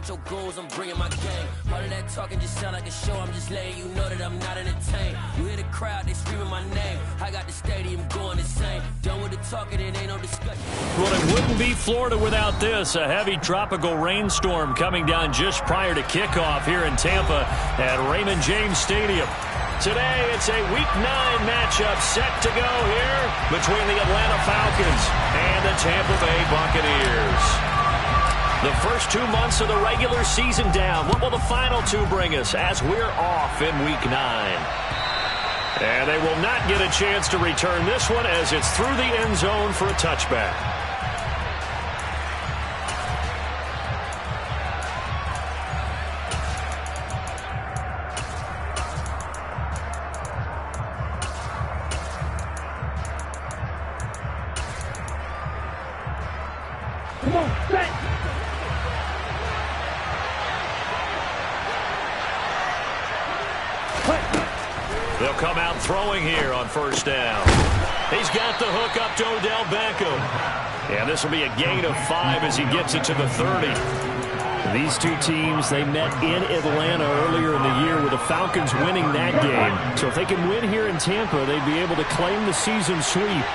with your goons, I'm bringing my gang. All of that talking just sound like a show, I'm just letting you know that I'm not entertained. You hear the crowd, they screaming my name. I got the stadium going insane. Done with the talking, it ain't no discussion. Well, it wouldn't be Florida without this. A heavy tropical rainstorm coming down just prior to kickoff here in Tampa at Raymond James Stadium. Today, it's a Week 9 matchup set to go here between the Atlanta Falcons and the Tampa Bay Buccaneers. The first 2 months of the regular season down. What will the final two bring us as we're off in Week 9? And they will not get a chance to return this one as it's through the end zone for a touchback. Come on, set. They'll come out throwing here on first down. He's got the hook up to Odell Beckham. And this will be a gain of 5 as he gets it to the 30. These two teams, they met in Atlanta earlier in the year with the Falcons winning that game. So if they can win here in Tampa, they'd be able to claim the season sweep.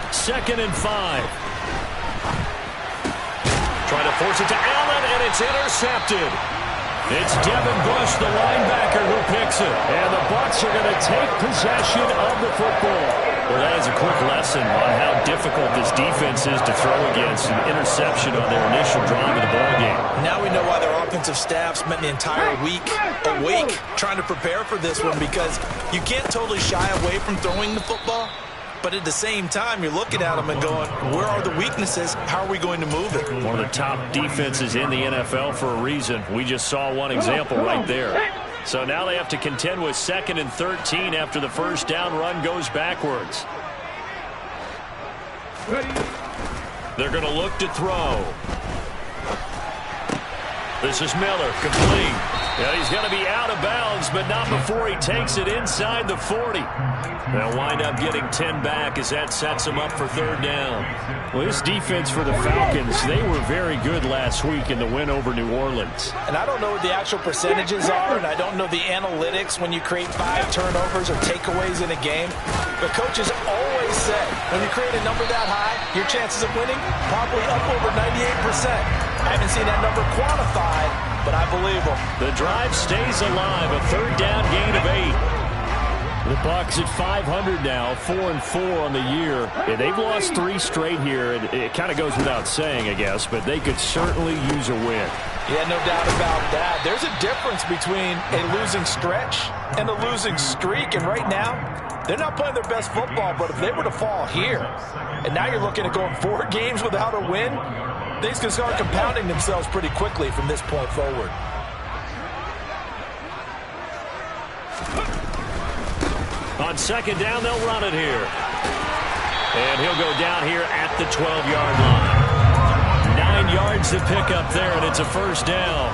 2nd and 5. Trying to force it to Allen, and it's intercepted. It's Devin Bush, the linebacker, who picks it. And the Bucs are going to take possession of the football. Well, that is a quick lesson on how difficult this defense is to throw against an interception on their initial drive of the ballgame. Now we know why their offensive staff spent the entire week awake trying to prepare for this one, because you can't totally shy away from throwing the football. But at the same time, you're looking at them and going, where are the weaknesses? How are we going to move it? One of the top defenses in the NFL for a reason. We just saw one example right there. So now they have to contend with 2nd and 13 after the first down run goes backwards. They're going to look to throw. This is Miller, complete. Yeah, he's going to be out of bounds, but not before he takes it inside the 40. They'll wind up getting 10 back as that sets them up for 3rd down. Well, this defense for the Falcons, they were very good last week in the win over New Orleans. And I don't know what the actual percentages are, and I don't know the analytics when you create 5 turnovers or takeaways in a game. But coaches always say, when you create a number that high, your chances of winning probably up over 98%. I haven't seen that number quantified, but I believe them. The drive stays alive, a 3rd down gain of 8. The Bucs at 500 now, 4-4 on the year. Yeah, they've lost 3 straight here, and it kind of goes without saying, I guess, but they could certainly use a win. Yeah, no doubt about that. There's a difference between a losing stretch and a losing streak, and right now, they're not playing their best football, but if they were to fall here, and now you're looking at going 4 games without a win, things can start compounding themselves pretty quickly from this point forward. On 2nd down, they'll run it here. And he'll go down here at the 12-yard line. 9 yards to pick up there, and it's a 1st down.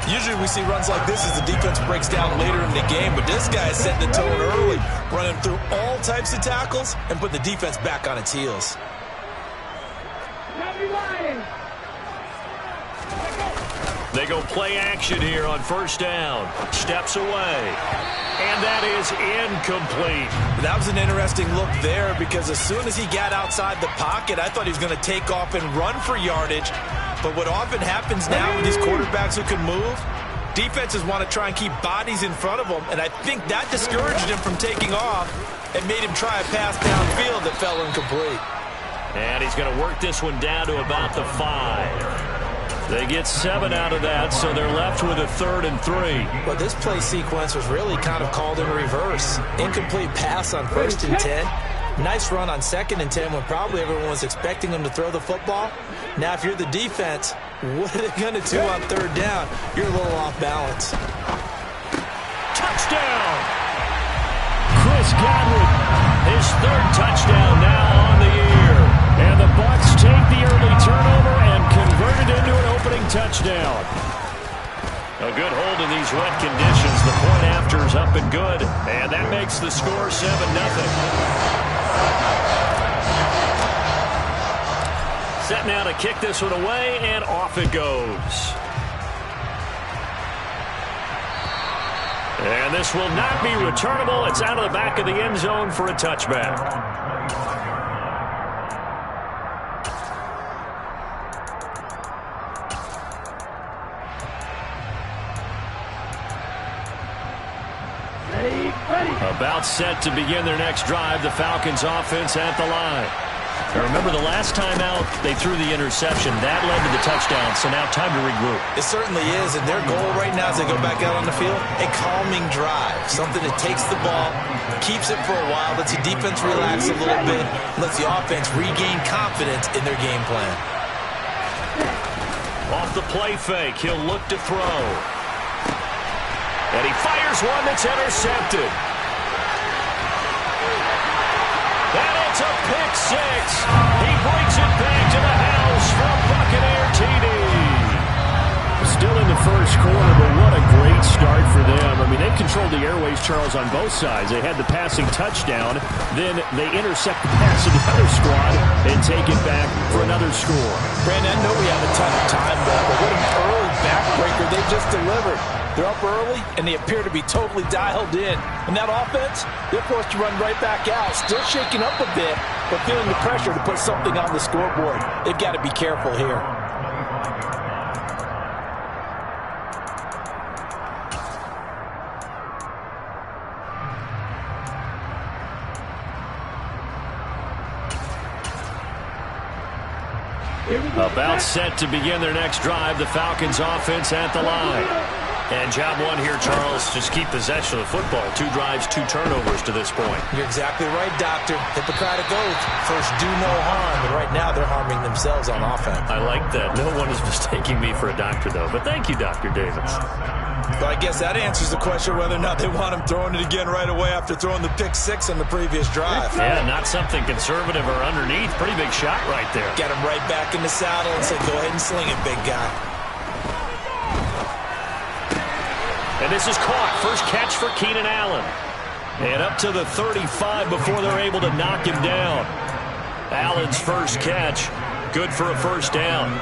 Usually we see runs like this as the defense breaks down later in the game, but this guy is setting the tone early, running through all types of tackles and put the defense back on its heels. They go play action here on 1st down. Steps away. And that is incomplete. That was an interesting look there, because as soon as he got outside the pocket, I thought he was going to take off and run for yardage. But what often happens now with these quarterbacks who can move, defenses want to try and keep bodies in front of them, and I think that discouraged him from taking off and made him try a pass downfield that fell incomplete. And he's going to work this one down to about the 5. They get 7 out of that, so they're left with a 3rd and 3. Well, this play sequence was really kind of called in reverse. Incomplete pass on 1st and 10. Nice run on 2nd and 10 when probably everyone was expecting them to throw the football. Now, if you're the defense, what are they going to do on 3rd down? You're a little off balance. Touchdown! Chris Godwin, his 3rd touchdown now on the year. And the Bucs take the early turnover and convert it into an opening touchdown. A good hold in these wet conditions. The point after is up and good, and that makes the score 7-0. Set now to kick this one away, and off it goes. And this will not be returnable. It's out of the back of the end zone for a touchback. About set to begin their next drive, the Falcons offense at the line. Now remember, the last time out, they threw the interception. That led to the touchdown, so now time to regroup. It certainly is, and their goal right now as they go back out on the field, a calming drive. Something that takes the ball, keeps it for a while, lets the defense relax a little bit, lets the offense regain confidence in their game plan. Off the play fake, he'll look to throw. And he fires one that's intercepted. And it's a pick six. He brings it back to the house from Buccaneer TD. Still in the first quarter, but what a great start for them. I mean, they've controlled the airways, Charles, on both sides. They had the passing touchdown. Then they intercept the pass of the other squad and take it back for another score. Brandon, I know we have a ton of time left, but what an early backbreaker they just delivered. They're up early, and they appear to be totally dialed in. And that offense, they're forced to run right back out, still shaking up a bit, but feeling the pressure to put something on the scoreboard. They've got to be careful here. About set to begin their next drive, the Falcons offense at the line. And job one here, Charles, just keep possession of the football. 2 drives, 2 turnovers to this point. You're exactly right, Doctor. Hippocratic oath. First, do no harm. And right now, they're harming themselves on offense. I like that. No one is mistaking me for a doctor, though. But thank you, Dr. Davis. Well, I guess that answers the question whether or not they want him throwing it again right away after throwing the pick six on the previous drive. Yeah, not something conservative or underneath. Pretty big shot right there. Get him right back in the saddle and say, go ahead and sling it, big guy. And this is caught. First catch for Keenan Allen. And up to the 35 before they're able to knock him down. Allen's first catch. Good for a first down.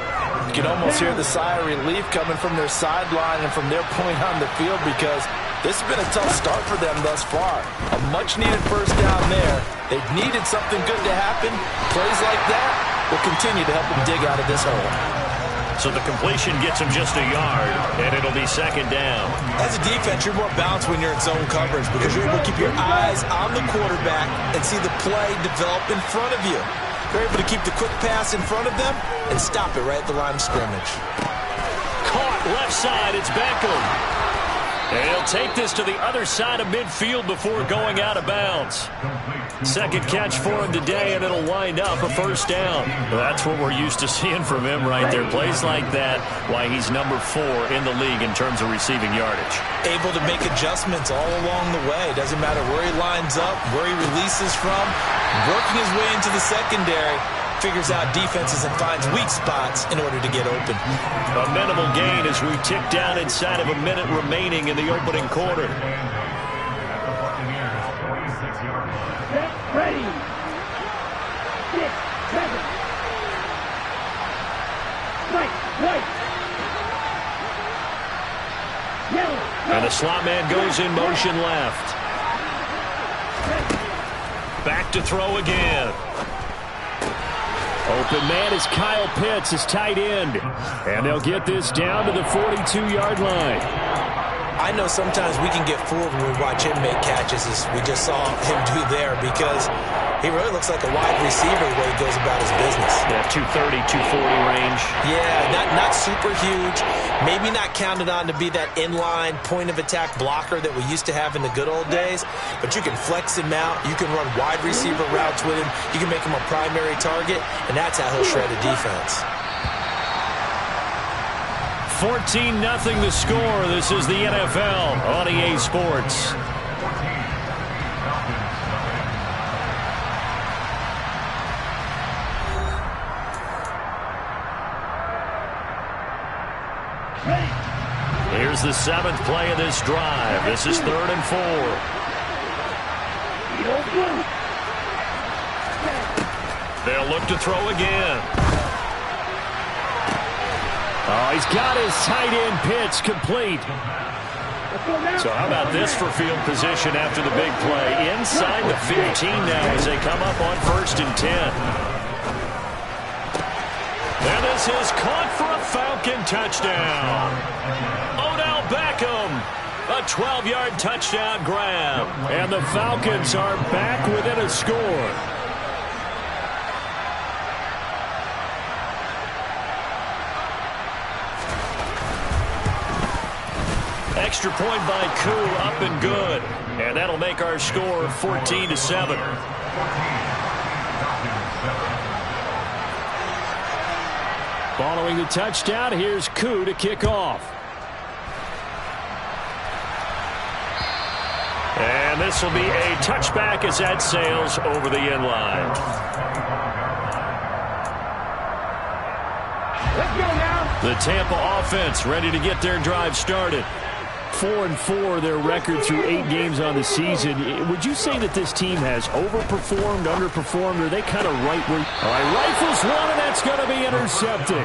You can almost hear the sigh of relief coming from their sideline and from their point on the field because this has been a tough start for them thus far. A much-needed first down there. They've needed something good to happen. Plays like that will continue to help them dig out of this hole. So the completion gets him just a yard, and it'll be second down. As a defense, you're more balanced when you're in zone coverage because you're able to keep your eyes on the quarterback and see the play develop in front of you. You're able to keep the quick pass in front of them and stop it right at the line of scrimmage. Caught left side, it's Beckham. And he'll take this to the other side of midfield before going out of bounds. Second catch for him today, and it'll wind up a first down. That's what we're used to seeing from him right there. Plays like that, why he's number 4 in the league in terms of receiving yardage. Able to make adjustments all along the way. Doesn't matter where he lines up, where he releases from. Working his way into the secondary. Figures out defenses and finds weak spots in order to get open. A minimal gain as we tick down inside of a minute remaining in the opening quarter. Ready. 6, 7. Right. Yellow. And the slot man goes in motion left. Back to throw again. Open man is Kyle Pitts, his tight end. And they'll get this down to the 42-yard line. I know sometimes we can get fooled when we watch him make catches, as we just saw him do there, because he really looks like a wide receiver the way he goes about his business. Yeah, 230, 240 range. Yeah, not super huge. Maybe not counted on to be that inline point-of-attack blocker that we used to have in the good old days, but you can flex him out. You can run wide receiver routes with him. You can make him a primary target, and that's how he'll shred a defense. 14-0 the score. This is the NFL on EA Sports. Here's the 7th play of this drive. This is 3rd and 4. They'll look to throw again. Oh, he's got his tight end pitch complete. So how about this for field position after the big play? Inside the 15 now as they come up on 1st and 10. And this is caught for a Falcon touchdown. Odell Beckham, a 12-yard touchdown grab. And the Falcons are back within a score. Extra point by Koo, up and good. And that'll make our score 14-7. Following the touchdown, here's Koo to kick off. And this will be a touchback as that sails over the end line. Let's go now. The Tampa offense ready to get their drive started. 4-4 their record through 8 games on the season. Would you say that this team has overperformed, underperformed, or are they kind of right where... All right, rifles one, and that's going to be intercepted.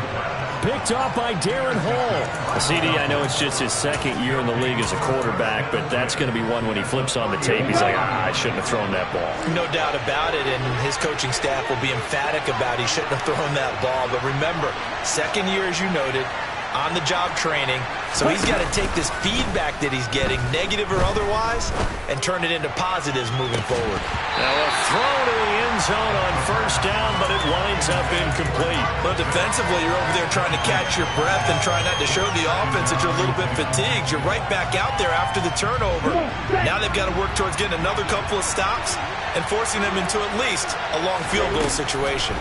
Picked off by Darren Hall. CD, I know it's just his 2nd year in the league as a quarterback, but that's going to be one when he flips on the tape. He's like, I shouldn't have thrown that ball. No doubt about it, and his coaching staff will be emphatic about he shouldn't have thrown that ball. But remember, 2nd year, as you noted, on-the-job training, so he's got to take this feedback that he's getting, negative or otherwise, and turn it into positives moving forward. Now a throw to the end zone on 1st down, but it winds up incomplete. But defensively, you're over there trying to catch your breath and try not to show the offense that you're a little bit fatigued. You're right back out there after the turnover. Now they've got to work towards getting another couple of stops and forcing them into at least a long field goal situation.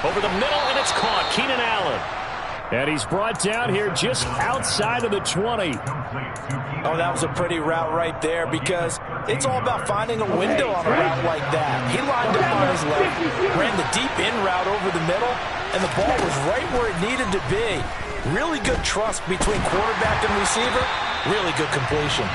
Over the middle, and it's caught. Keenan Allen. And he's brought down here just outside of the 20. Oh, that was a pretty route right there because it's all about finding a window on a route like that. He lined up on his left, ran the deep in route over the middle, and the ball was right where it needed to be. Really good trust between quarterback and receiver. Really good completion.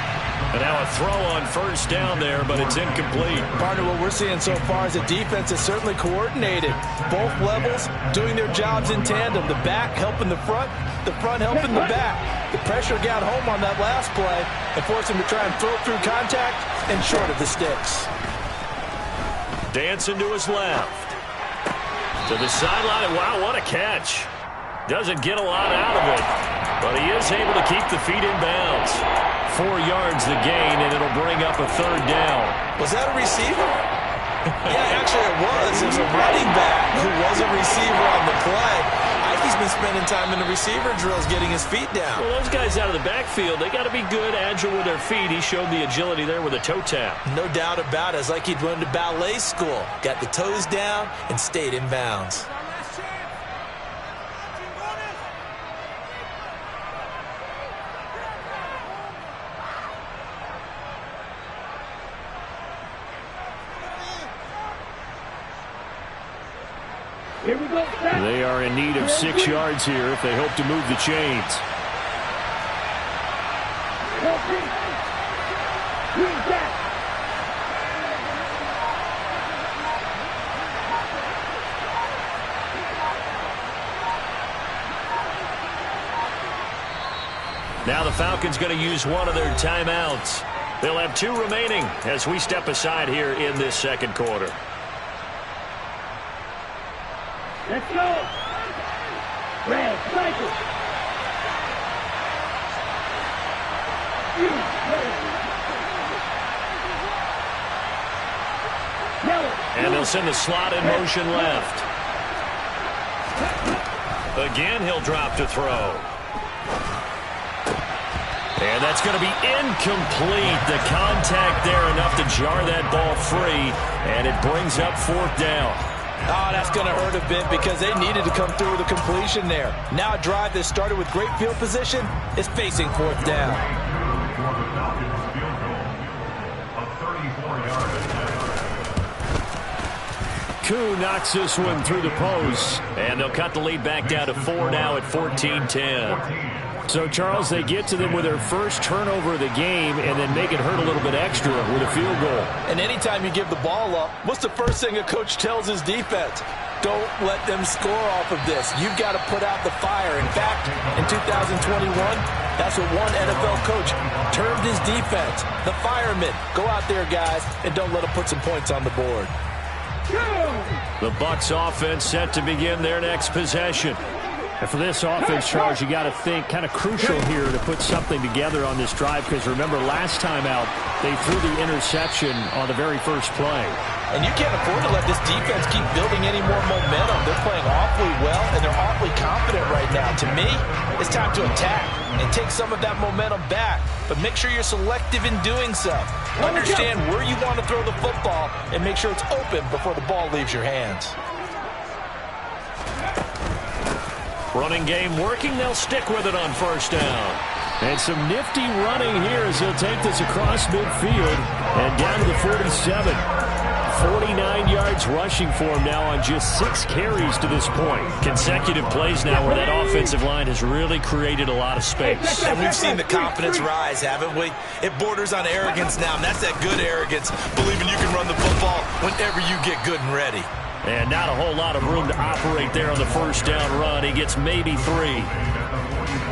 And now a throw on 1st down there, but it's incomplete. Partner, what we're seeing so far is the defense is certainly coordinated. Both levels doing their jobs in tandem. The back helping the front helping the back. The pressure got home on that last play and forced him to try and throw through contact and short of the sticks. Dancing to his left. To the sideline. Wow, what a catch. Doesn't get a lot out of it, but he is able to keep the feet in bounds. 4 yards the gain, and it'll bring up a 3rd down. Was that a receiver? Yeah, actually it was. It was a running back who was a receiver on the play. I think he's been spending time in the receiver drills getting his feet down. Well, those guys out of the backfield, they got to be good, agile with their feet. He showed the agility there with a toe tap. No doubt about it. It's like he'd run to ballet school. Got the toes down and stayed in bounds. Here we go. They are in need of 6 yards here if they hope to move the chains. Now the Falcons going to use one of their timeouts. They'll have 2 remaining as we step aside here in this 2nd quarter. Let's go. Red, cycle. And they'll send the slot in motion left. Again, he'll drop to throw. And that's going to be incomplete. The contact there enough to jar that ball free, and it brings up 4th down. Oh, that's going to hurt a bit because they needed to come through with a completion there. Now a drive that started with great field position is facing 4th down. Koo knocks this one through the post. And they'll cut the lead back down to 4 now at 14-10. So, Charles, they get to them with their first turnover of the game and then make it hurt a little bit extra with a field goal. And anytime you give the ball up, what's the first thing a coach tells his defense? Don't let them score off of this. You've got to put out the fire. In fact, in 2021, that's what one NFL coach termed his defense. The firemen. Go out there, guys, and don't let them put some points on the board. The Bucs offense set to begin their next possession. And for this offense, Charles, you got to think kind of crucial here to put something together on this drive, because remember last time out they threw the interception on the very first play. And you can't afford to let this defense keep building any more momentum. They're playing awfully well, and they're awfully confident right now. To me, it's time to attack and take some of that momentum back. But make sure you're selective in doing so. Understand where you want to throw the football and make sure it's open before the ball leaves your hands. Running game working. They'll stick with it on first down. And some nifty running here as he'll take this across midfield and down to the 47. 49 yards rushing for him now on just 6 carries to this point. Consecutive plays now where that offensive line has really created a lot of space. And we've seen the confidence rise, haven't we? It borders on arrogance now, and that's that good arrogance, believing you can run the football whenever you get good and ready. And not a whole lot of room to operate there on the first down run. He gets maybe 3.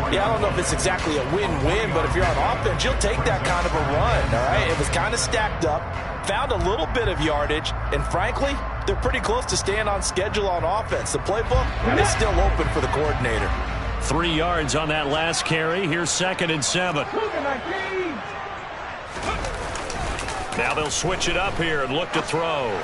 Yeah, I don't know if it's exactly a win-win, but if you're on offense, you'll take that kind of a run, all right? It was kind of stacked up, found a little bit of yardage, and frankly, they're pretty close to staying on schedule on offense. The playbook is still open for the coordinator. 3 yards on that last carry. Here's 2nd and 7. Now they'll switch it up here and look to throw.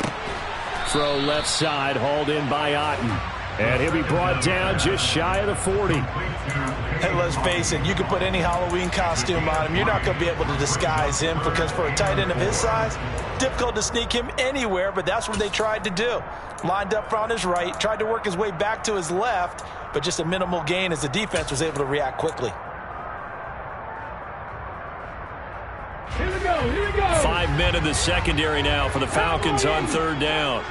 Throw left side, hauled in by Otten. And he'll be brought down just shy of the 40. Hey, let's face it, you can put any Halloween costume on him. You're not going to be able to disguise him, because for a tight end of his size, difficult to sneak him anywhere, but that's what they tried to do. Lined up on his right, tried to work his way back to his left, but just a minimal gain as the defense was able to react quickly. Here we go, here we go. 5 men in the secondary now for the Falcons on 3rd down.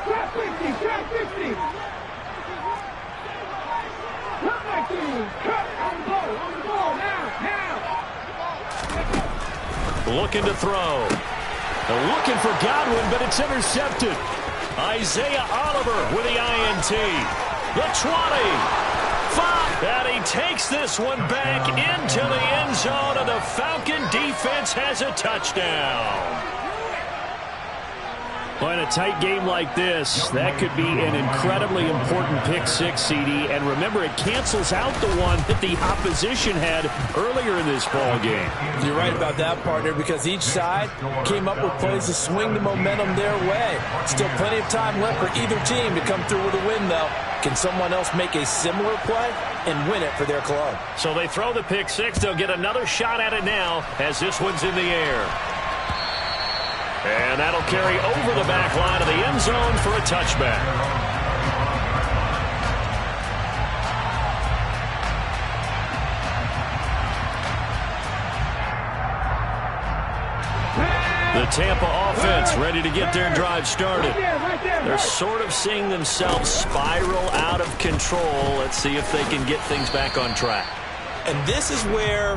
Trap 50, trap 50. Cut back to you. Cut on the ball, now. Looking to throw. They're looking for Godwin, but it's intercepted. Isaiah Oliver with the INT. The 20. 5. And he takes this one back into the end zone, and the Falcon defense has a touchdown. Well, in a tight game like this, that could be an incredibly important pick six, CD. And remember, it cancels out the one that the opposition had earlier in this ball game. You're right about that, partner, because each side came up with plays to swing the momentum their way. Still plenty of time left for either team to come through with a win, though. Can someone else make a similar play and win it for their club? So they throw the pick six. They'll get another shot at it now as this one's in the air. And that'll carry over the back line of the end zone for a touchback. The Tampa offense ready to get their drive started. They're sort of seeing themselves spiral out of control. Let's see if they can get things back on track. And this is where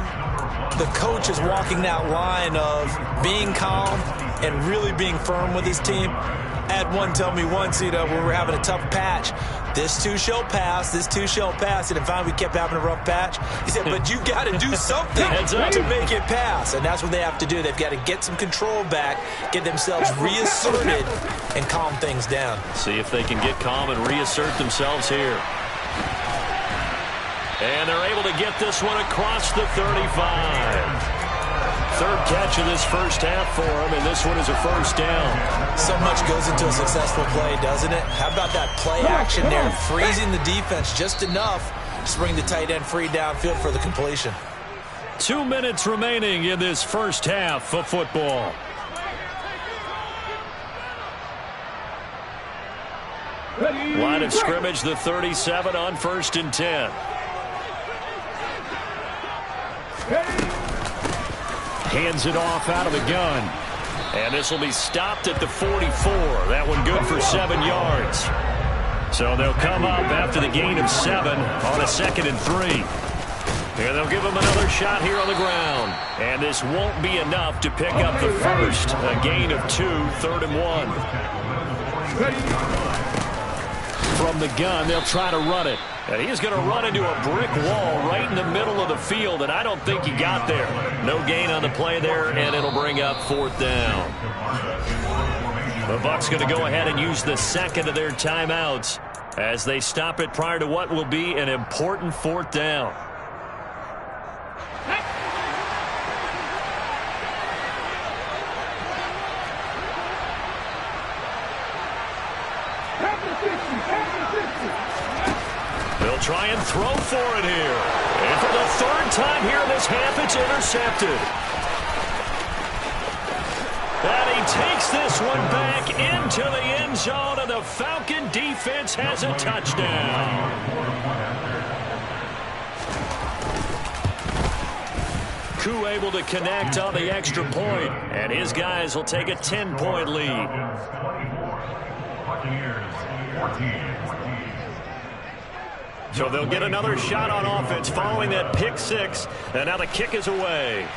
the coach is walking that line of being calm and really being firm with his team. I had one tell me once, when we were having a tough patch, this too shall pass, this too shall pass. And finally we kept having a rough patch. He said, but you got to do something to make it pass. And that's what they have to do. They've got to get some control back, get themselves reasserted, and calm things down. See if they can get calm and reassert themselves here. And they're able to get this one across the 35. Third catch of this first half for him, and this one is a first down. So much goes into a successful play, doesn't it? How about that play action there, freezing the defense just enough to bring the tight end free downfield for the completion. 2 minutes remaining in this first half of football. Line of scrimmage, the 37 on 1st and 10. Hands it off out of the gun. And this will be stopped at the 44. That one good for 7 yards. So they'll come up after the gain of 7 on a 2nd and 3. And they'll give him another shot here on the ground. And this won't be enough to pick up the first. A gain of 2, 3rd and 1. From the gun, they'll try to run it. And he's going to run into a brick wall right in the middle of the field, and I don't think he got there. No gain on the play there, and it'll bring up 4th down. The Bucs going to go ahead and use the second of their timeouts as they stop it prior to what will be an important 4th down. They'll try and throw for it here. And for the 3rd time here in this half, it's intercepted. And he takes this one back into the end zone, and the Falcon defense has a touchdown. Koo able to connect on the extra point, and his guys will take a 10-point lead. So they'll get another shot on offense following that pick 6, and now the kick is away.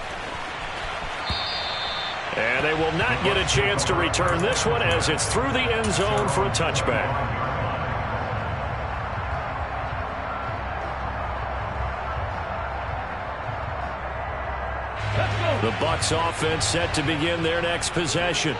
And they will not get a chance to return this one as it's through the end zone for a touchback. The Bucs offense set to begin their next possession.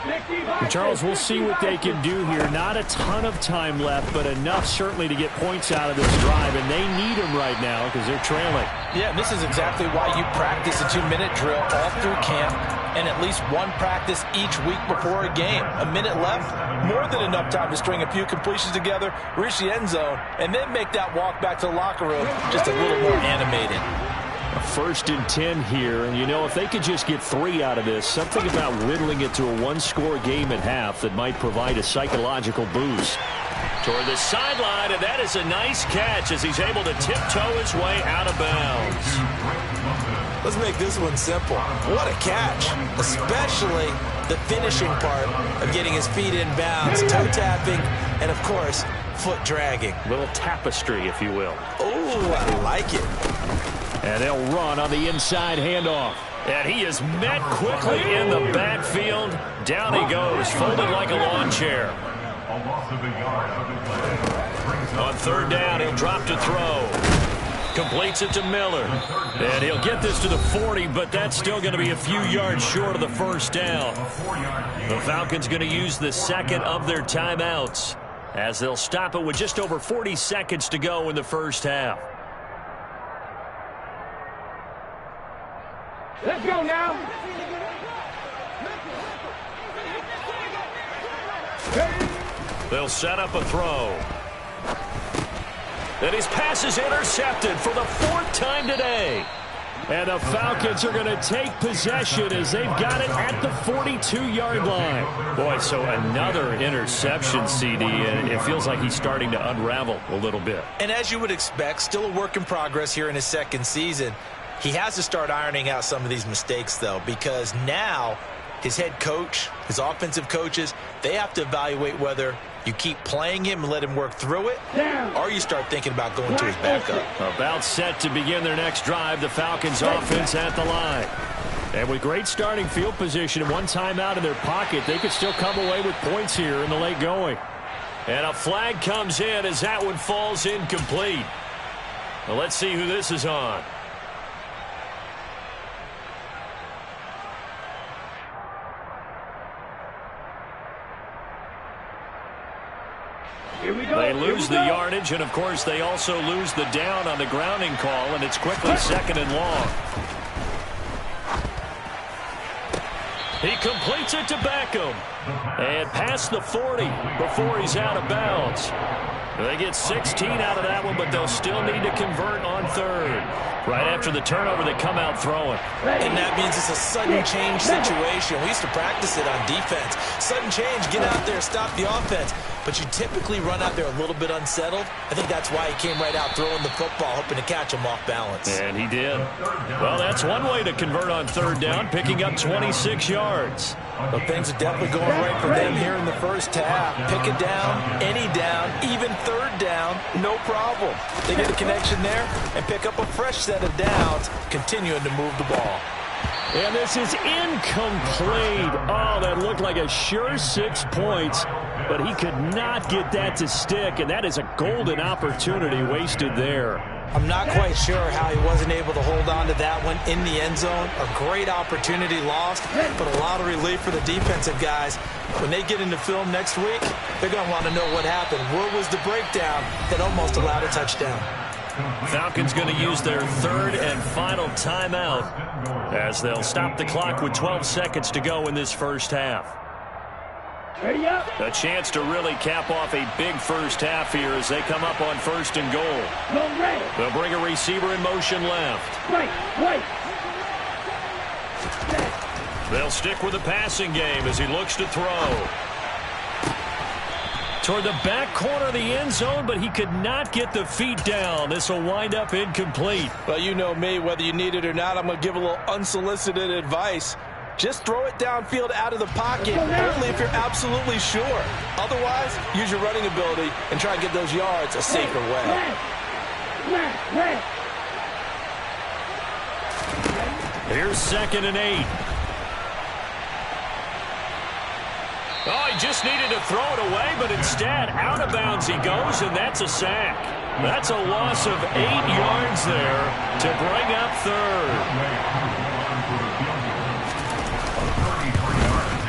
Charles, we'll see what they can do here. Not a ton of time left, but enough certainly to get points out of this drive, and they need them right now because they're trailing. Yeah, this is exactly why you practice a 2-minute drill all through camp and at least one practice each week before a game. A minute left, more than enough time to string a few completions together, reach the end zone, and then make that walk back to the locker room just a little more animated. 1st and 10 here, and you know, if they could just get 3 out of this, something about whittling it to a 1-score game at half that might provide a psychological boost. Toward the sideline, and that is a nice catch as he's able to tiptoe his way out of bounds. Let's make this one simple. What a catch, especially the finishing part of getting his feet in bounds, toe tapping, and of course, foot dragging. A little tapestry, if you will. Oh, I like it. And they'll run on the inside handoff. And he is met quickly in the backfield. Down he goes, folded like a lawn chair. On 3rd down, he'll drop to throw. Completes it to Miller. And he'll get this to the 40, but that's still going to be a few yards short of the 1st down. The Falcons going to use the 2nd of their timeouts as they'll stop it with just over 40 seconds to go in the 1st half. Let's go now. They'll set up a throw. And his pass is intercepted for the 4th time today. And the Falcons are going to take possession as they've got it at the 42-yard line. Boy, so another interception, CD, and it feels like he's starting to unravel a little bit. And as you would expect, still a work in progress here in his 2nd season. He has to start ironing out some of these mistakes, though, because now his head coach, his offensive coaches, they have to evaluate whether you keep playing him and let him work through it, or you start thinking about going to his backup. About set to begin their next drive, the Falcons offense at the line. And with great starting field position and one timeout in their pocket, they could still come away with points here in the late going. And a flag comes in as that one falls incomplete. Well, let's see who this is on. They lose the yardage, and of course they also lose the down on the grounding call, and it's quickly 2nd and long. He completes it to Beckham and past the 40 before he's out of bounds. They get 16 out of that one, but they'll still need to convert on 3rd. Right after the turnover, they come out throwing. And that means it's a sudden change situation. We used to practice it on defense. Sudden change, get out there, stop the offense. but you typically run out there a little bit unsettled. I think that's why he came right out throwing the football, hoping to catch him off balance. And he did. Well, that's one way to convert on third down, picking up 26 yards. But things are definitely going right for them here in the first half. Pick a down, any down, even third down, no problem. They get a connection there and pick up a fresh set of downs, continuing to move the ball. And this is incomplete. Oh, that looked like a sure 6 points, but he could not get that to stick, and that is a golden opportunity wasted there. I'm not quite sure how he wasn't able to hold on to that one in the end zone. A great opportunity lost, but a lot of relief for the defensive guys. When they get into film next week, they're going to want to know what happened. Where was the breakdown that almost allowed a touchdown? Falcons going to use their third and final timeout as they'll stop the clock with 12 seconds to go in this first half. A chance to really cap off a big first half here as they come up on first and goal. They'll bring a receiver in motion left. They'll stick with the passing game as he looks to throw. Toward the back corner of the end zone, but he could not get the feet down. This will wind up incomplete. Well, you know me, whether you need it or not, I'm going to give a little unsolicited advice. Just throw it downfield out of the pocket, only if you're absolutely sure. Otherwise, use your running ability and try to get those yards a safer way. Here's 2nd and 8. Oh, he just needed to throw it away, but instead, out of bounds he goes, and that's a sack. That's a loss of 8 yards there to bring up third.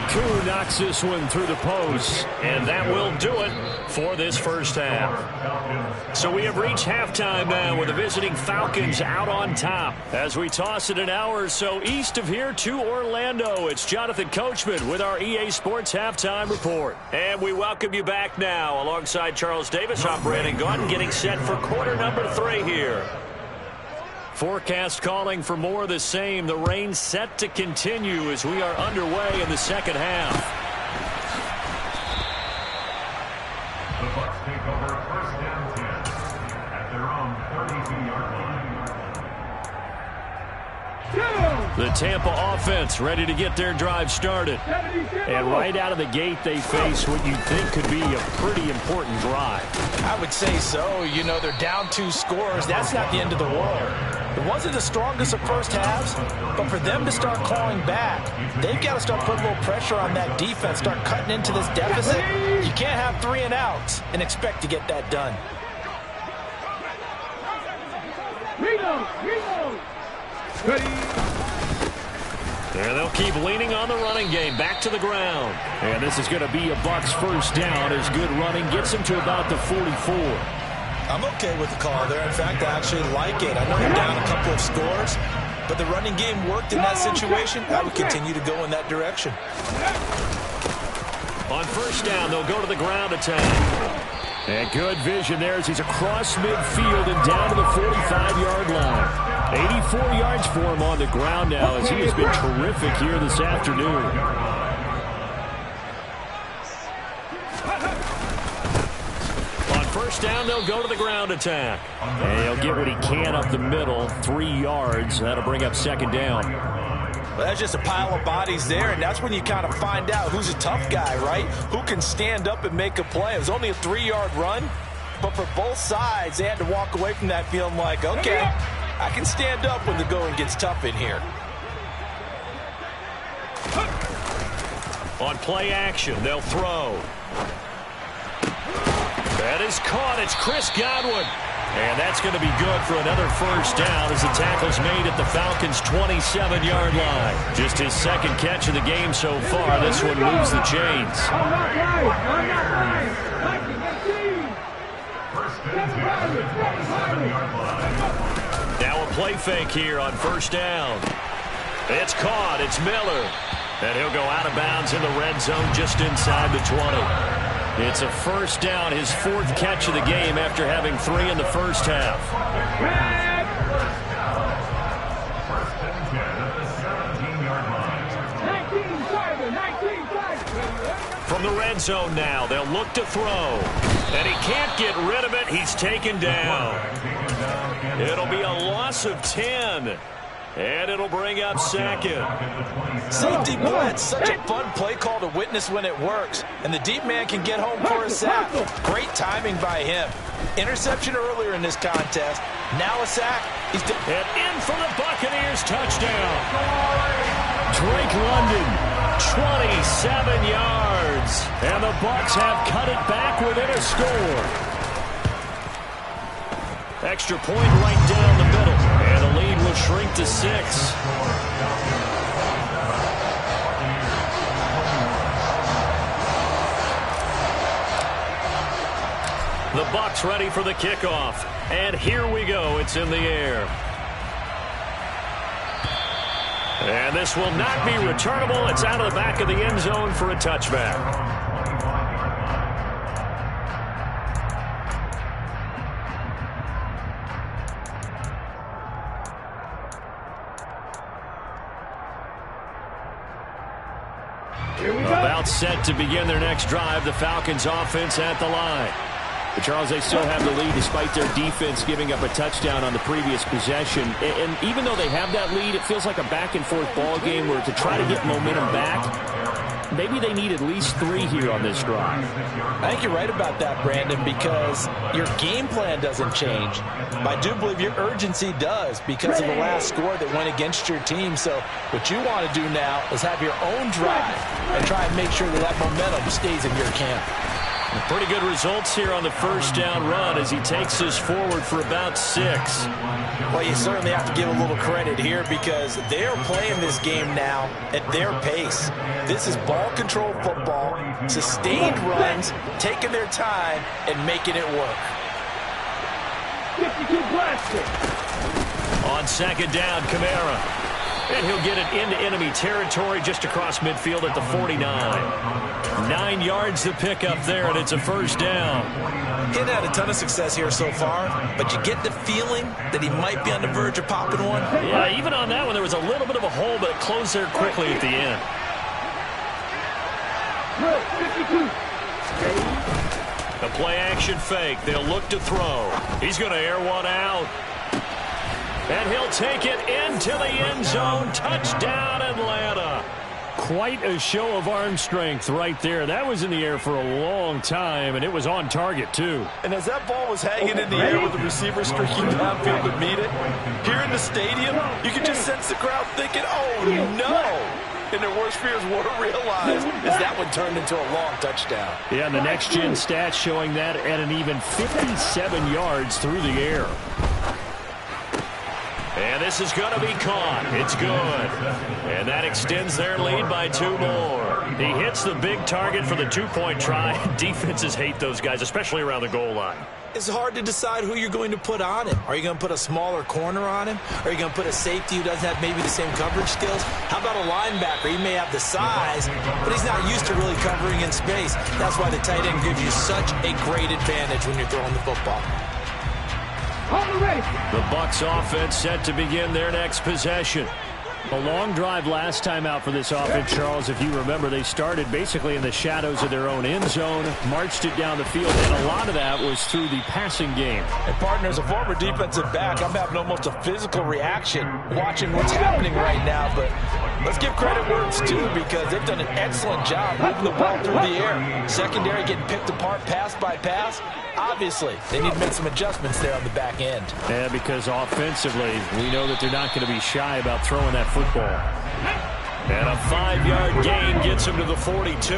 Koo knocks this one through the post, and that will do it for this first half. So we have reached halftime now with the visiting Falcons out on top. As we toss it an hour or so east of here to Orlando, it's Jonathan Coachman with our EA Sports Halftime Report. And we welcome you back now alongside Charles Davis. I'm Brandon Gunn getting set for quarter number 3 here. Forecast calling for more of the same. The rain set to continue as we are underway in the second half. The Bucs take over first down 10 at their own 32-yard line. The Tampa offense ready to get their drive started. And right out of the gate, they face what you think could be a pretty important drive. I would say so. You know, they're down 2 scores. That's not the end of the world. It wasn't the strongest of first halves, but for them to start clawing back, they've got to start putting a little pressure on that defense, start cutting into this deficit. You can't have 3 and outs and expect to get that done. There they'll keep leaning on the running game. Back to the ground. And this is going to be a Bucs first down as good running gets them to about the 44. I'm okay with the call there. In fact, I actually like it. I know they're down a couple of scores, but the running game worked in that situation. I would continue to go in that direction. On first down, they'll go to the ground attack. And good vision there as he's across midfield and down to the 45-yard line. 84 yards for him on the ground now as he has been terrific here this afternoon. First down, they'll go to the ground attack. And he'll get what he can up the middle, 3 yards. That'll bring up second down. Well, that's just a pile of bodies there, and that's when you kind of find out who's a tough guy, right? Who can stand up and make a play. It was only a 3-yard run, but for both sides, they had to walk away from that feeling like, okay, I can stand up when the going gets tough in here. On play action, they'll throw. That is caught. It's Chris Godwin. And that's going to be good for another first down as the tackle's made at the Falcons' 27-yard line. Just his second catch of the game so far. This one moves the chains. Now a play fake here on first down. It's caught. It's Miller. And he'll go out of bounds in the red zone just inside the 20. It's a first down, his 4th catch of the game after having 3 in the first half. from the red zone now. They'll look to throw. And he can't get rid of it. He's taken down. It'll be a loss of 10. And it'll bring up second. Safety blitz, such a fun play call to witness when it works. And the deep man can get home for a sack. Great timing by him. Interception earlier in this contest. Now a sack. And in for the Buccaneers touchdown. Drake London, 27 yards. And the Bucs have cut it back within a score. Extra point right down the middle. And the lead will shrink to 6. The Bucs ready for the kickoff. And here we go. It's in the air. And this will not be returnable. It's out of the back of the end zone for a touchback. About set to begin their next drive. The Falcons offense at the line. But Charles, they still have the lead despite their defense giving up a touchdown on the previous possession. And even though they have that lead, it feels like a back-and-forth ball game where to try to get momentum back, maybe they need at least 3 here on this drive. I think you're right about that, Brandon, because your game plan doesn't change. I do believe your urgency does because of the last score that went against your team. So what you want to do now is have your own drive and try and make sure that that momentum stays in your camp. Pretty good results here on the first down run as he takes us forward for about 6. Well, you certainly have to give a little credit here because they're playing this game now at their pace. This is ball control football, sustained runs, taking their time, and making it work. 52 blaster. On second down, Kamara. And he'll get it into enemy territory just across midfield at the 49. 9 yards to pick up there, and it's a first down. He hasn't had a ton of success here so far, but you get the feeling that he might be on the verge of popping one. Yeah, even on that one, there was a little bit of a hole, but it closed there quickly at the end. 52. The play-action fake. They'll look to throw. He's going to air one out. And he'll take it into the end zone. Touchdown, Atlanta. Quite a show of arm strength right there. That was in the air for a long time, and it was on target, too. And as that ball was hanging in the air with the receiver streaking downfield to meet it, here in the stadium, you can just sense the crowd thinking, oh, no. And their worst fears were realized as that one turned into a long touchdown. Yeah, and the next-gen stats showing that at an even 57 yards through the air. And this is going to be caught. It's good. And that extends their lead by 2 more. He hits the big target for the 2-point try. Defenses hate those guys, especially around the goal line. It's hard to decide who you're going to put on him. Are you going to put a smaller corner on him? Are you going to put a safety who doesn't have maybe the same coverage skills? How about a linebacker? He may have the size, but he's not used to really covering in space. That's why the tight end gives you such a great advantage when you're throwing the football. The Bucs offense set to begin their next possession. A long drive last time out for this offense, Charles. If you remember, they started basically in the shadows of their own end zone, marched it down the field, and a lot of that was through the passing game. And, partner, as a former defensive back, I'm having almost a physical reaction watching what's happening right now. But let's give credit where it's due because they've done an excellent job moving the ball through the air. Secondary getting picked apart pass by pass. Obviously, they need to make some adjustments there on the back end. Yeah, because offensively, we know that they're not going to be shy about throwing that football. And a 5-yard gain gets him to the 42.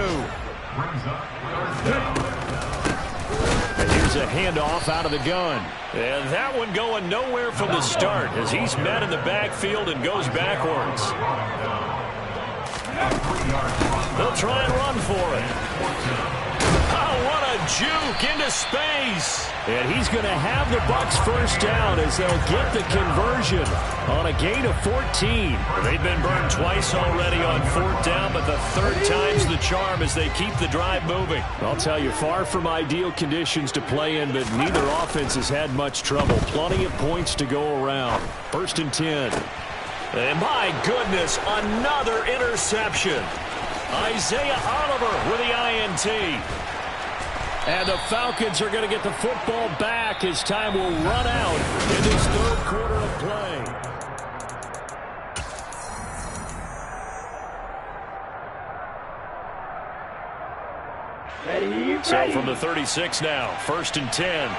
And here's a handoff out of the gun. And that one going nowhere from the start as he's met in the backfield and goes backwards. They'll try and run for it. Oh, what a juke into space. And he's going to have the Bucs first down as they'll get the conversion on a gain of 14. They've been burned twice already on 4th down, but the 3rd time's the charm as they keep the drive moving. I'll tell you, far from ideal conditions to play in, but neither offense has had much trouble. Plenty of points to go around. 1st and 10. And my goodness, another interception. Isaiah Oliver with the INT. And the Falcons are going to get the football back as time will run out in this third quarter of play. Ready. So from the 36 now, 1st and 10.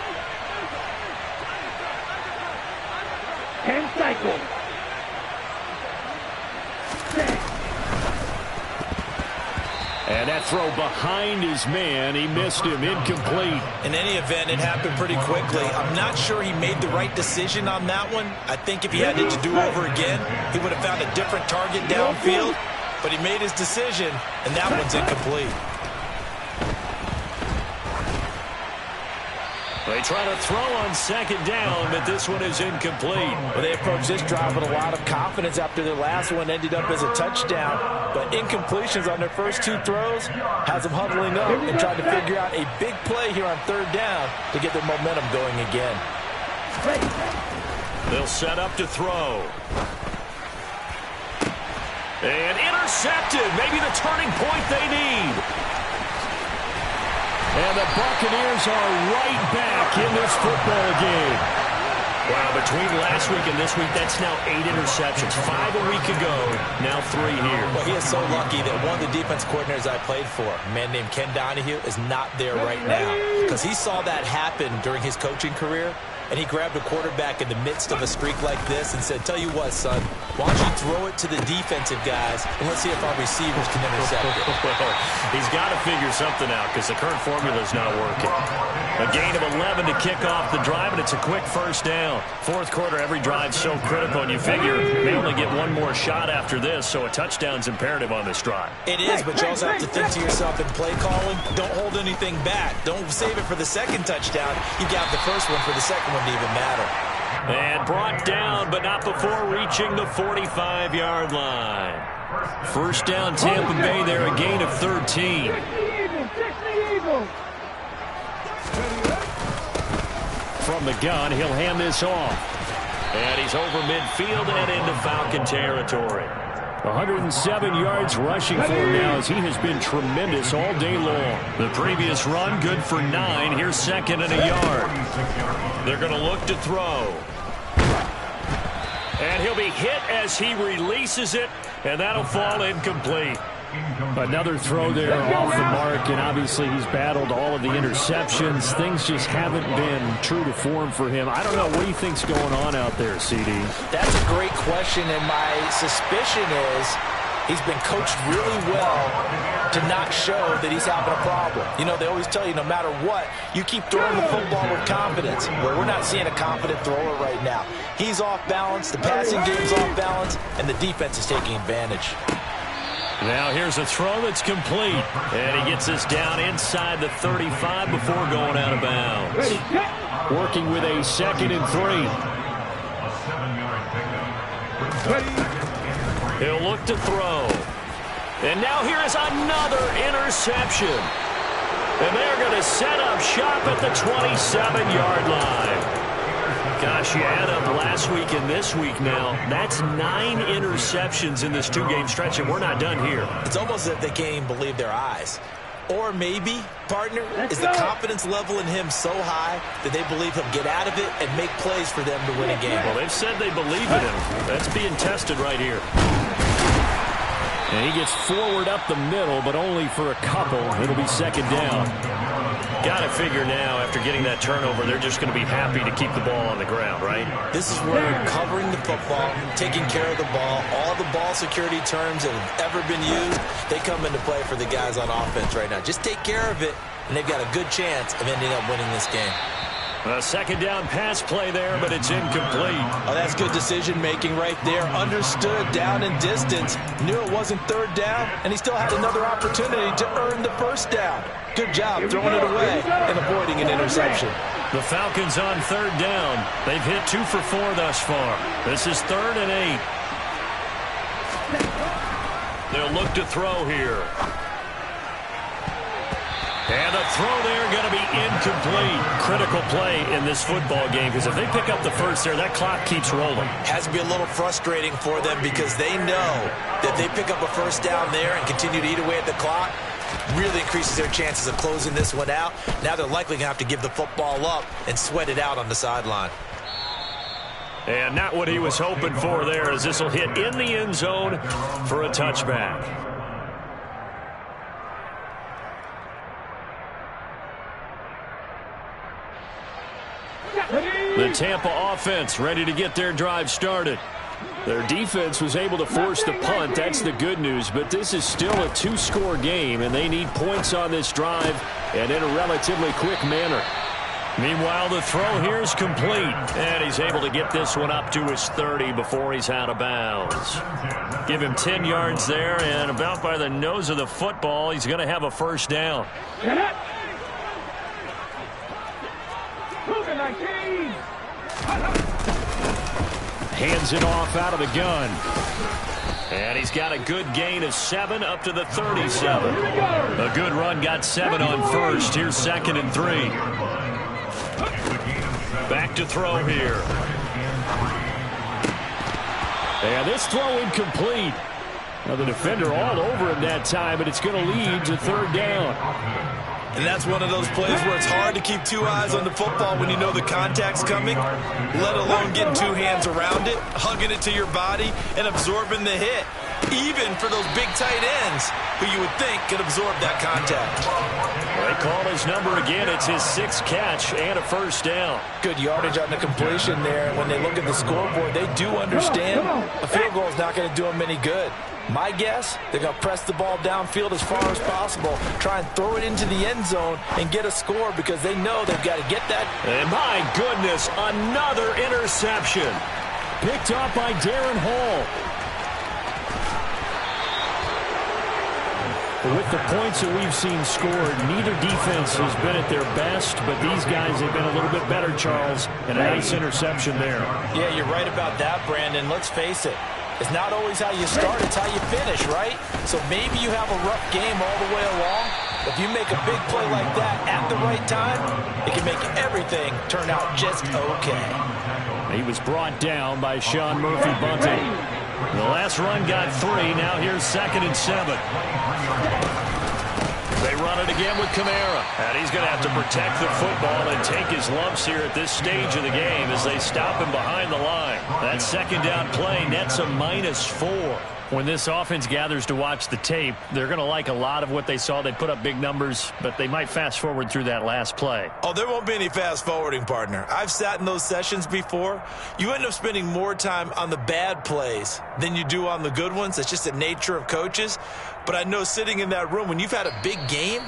10 cycles. And that throw behind his man, he missed him, incomplete. In any event, it happened pretty quickly. I'm not sure he made the right decision on that one. I think if he had it to do over again, he would have found a different target downfield. But he made his decision, and that one's incomplete. They try to throw on 2nd down, but this one is incomplete. Well, they approached this drive with a lot of confidence after their last one ended up as a touchdown. But incompletions on their first 2 throws has them huddling up and trying to figure out a big play here on 3rd down to get their momentum going again. They'll set up to throw. And intercepted. Maybe the turning point they need. And the Buccaneers are right back in this football game. Wow, between last week and this week, that's now 8 interceptions. 5 a week ago, now 3 here. Well, he is so lucky that one of the defense coordinators I played for, a man named Ken Donahue, is not there right now. Because he saw that happen during his coaching career, and he grabbed a quarterback in the midst of a streak like this and said, tell you what, son, why don't you throw it to the defensive guys, and let's see if our receivers can intercept it. Well, he's got to figure something out because the current formula is not working. A gain of 11 to kick off the drive, and it's a quick 1st down. 4th quarter, every drive's so critical, and you figure they only get one more shot after this, so a touchdown's imperative on this drive. It is, but you also have to think to yourself in play calling, don't hold anything back. Don't save it for the 2nd touchdown. You got the first one for the second one to even matter. And brought down, but not before reaching the 45-yard line. 1st down, Tampa Bay there, a gain of 13. From the gun, he'll hand this off. And he's over midfield and into Falcon territory. 107 yards rushing for him now as he has been tremendous all day long. The previous run, good for 9. Here's 2nd and a yard. They're going to look to throw. And he'll be hit as he releases it, and that'll fall incomplete. Another throw there off the mark, and obviously he's battled all of the interceptions. Things just haven't been true to form for him. I don't know. What do you think's going on out there, CD? That's a great question, and my suspicion is he's been coached really well to not show that he's having a problem. You know, they always tell you no matter what, you keep throwing the football with confidence. Well, we're not seeing a confident thrower right now. He's off balance, the passing game's off balance, and the defense is taking advantage. Now here's a throw that's complete. And he gets us down inside the 35 before going out of bounds. Working with a 2nd and 3. He'll look to throw. And now here is another interception. And they're going to set up shop at the 27-yard line. Gosh, you add up last week and this week now. That's 9 interceptions in this 2-game stretch, and we're not done here. It's almost as if they can't even believe their eyes. Or maybe, partner, is the confidence level in him so high that they believe he'll get out of it and make plays for them to win a game. Well, they've said they believe in him. That's being tested right here. And he gets forward up the middle, but only for a couple. It'll be 2nd down. Got to figure now, after getting that turnover, they're just going to be happy to keep the ball on the ground, right? This is where covering the football, taking care of the ball, all the ball security terms that have ever been used, they come into play for the guys on offense right now. Just take care of it, and they've got a good chance of ending up winning this game. A 2nd down pass play there, but it's incomplete. Oh, that's good decision-making right there. Understood down and distance. Knew it wasn't 3rd down, and he still had another opportunity to earn the 1st down. Good job throwing it away and avoiding an interception. The Falcons on 3rd down. They've hit 2 for 4 thus far. This is 3rd and 8. They'll look to throw here. And the throw there going to be incomplete. Critical play in this football game, because if they pick up the first there, that clock keeps rolling. Has to be a little frustrating for them because they know that they pick up a first down there and continue to eat away at the clock, really increases their chances of closing this one out. Now they're likely going to have to give the football up and sweat it out on the sideline. And not what he was hoping for there, as this will hit in the end zone for a touchback. The Tampa offense ready to get their drive started. Their defense was able to force the punt. That's the good news. But this is still a two-score game, and they need points on this drive and in a relatively quick manner. Meanwhile, the throw here is complete, and he's able to get this one up to his 30 before he's out of bounds. Give him 10 yards there, and about by the nose of the football, he's going to have a first down. Hands it off out of the gun. And he's got a good gain of 7 up to the 37. A good run, got 7 on first. Here's 2nd and 3. Back to throw here. And this throw incomplete. Now the defender all over him that time, but it's going to lead to 3rd down. And that's one of those plays where it's hard to keep 2 eyes on the football when you know the contact's coming, let alone getting 2 hands around it, hugging it to your body, and absorbing the hit, even for those big tight ends who you would think could absorb that contact. They call his number again. It's his 6th catch and a first down. Good yardage on the completion there. When they look at the scoreboard, they do understand a field goal is not going to do them any good. My guess, they're going to press the ball downfield as far as possible, try and throw it into the end zone and get a score because they know they've got to get that. And my goodness, another interception. Picked up by Darren Hall. With the points that we've seen scored, neither defense has been at their best, but these guys have been a little bit better, Charles, and a nice interception there. Yeah, you're right about that, Brandon. Let's face it. It's not always how you start, it's how you finish, right? So maybe you have a rough game all the way along. If you make a big play like that at the right time, it can make everything turn out just okay. He was brought down by Sean Murphy-Bunting. The last run got 3. Now here's 2nd and 7. They run it again with Kamara. And he's going to have to protect the football and take his lumps here at this stage of the game as they stop him behind the line. That 2nd down play nets a -4. When this offense gathers to watch the tape, they're going to like a lot of what they saw. They put up big numbers, but they might fast forward through that last play. Oh, there won't be any fast forwarding, partner. I've sat in those sessions before. You end up spending more time on the bad plays than you do on the good ones. It's just the nature of coaches. But I know sitting in that room, when you've had a big game,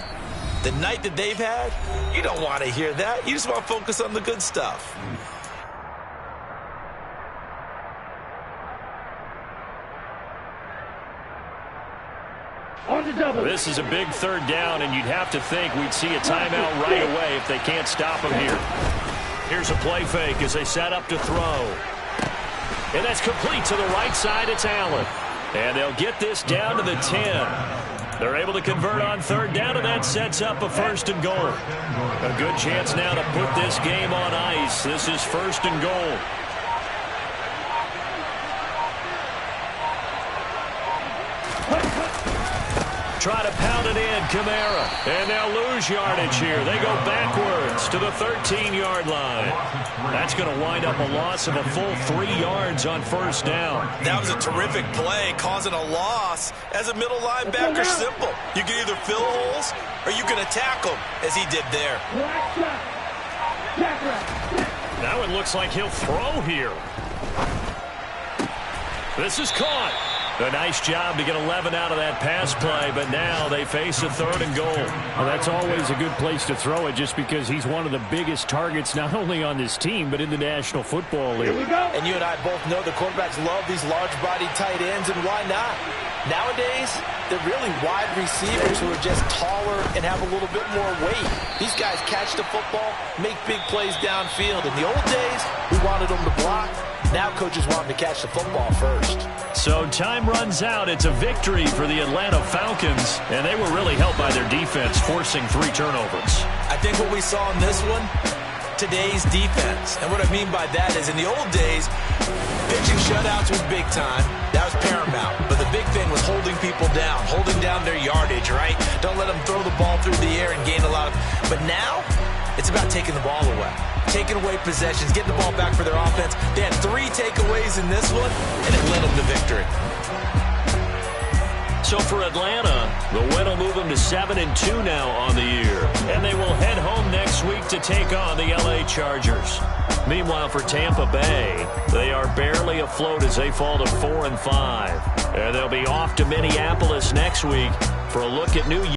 the night that they've had, you don't want to hear that. You just want to focus on the good stuff. This is a big 3rd down, and you'd have to think we'd see a timeout right away if they can't stop him here. Here's a play fake as they set up to throw. And that's complete to the right side. It's Allen. And they'll get this down to the 10. They're able to convert on 3rd down, and that sets up a 1st and goal. A good chance now to put this game on ice. This is 1st and goal. Try to pound it in, Kamara. And they'll lose yardage here. They go backwards to the 13-yard line. That's going to wind up a loss of a full 3 yards on 1st down. That was a terrific play, causing a loss. As a middle linebacker, simple. You can either fill holes or you can attack them, as he did there. That one looks like he'll throw here. This is caught. A nice job to get 11 out of that pass play, but now they face a 3rd and goal. Well, that's always a good place to throw it just because he's one of the biggest targets not only on this team but in the National Football League. And you and I both know the quarterbacks love these large-bodied tight ends, and why not? Nowadays, they're really wide receivers who are just taller and have a little bit more weight. These guys catch the football, make big plays downfield. In the old days, we wanted them to block. Now coaches want them to catch the football first. So time runs out. It's a victory for the Atlanta Falcons, and they were really helped by their defense, forcing 3 turnovers. I think what we saw in this one, today's defense. And what I mean by that is in the old days, pitching shutouts was big time. That was paramount. But the big thing was holding people down, holding down their yardage, right? Don't let them throw the ball through the air and gain a lot of... But now, it's about taking the ball away. Taking away possessions, getting the ball back for their offense. They had 3 takeaways in this one, and it led them to victory. So for Atlanta, the win will move them to 7-2 now on the year. And they will head home next week to take on the LA Chargers. Meanwhile, for Tampa Bay, they are barely afloat as they fall to 4-5. And they'll be off to Minneapolis next week for a look at New York.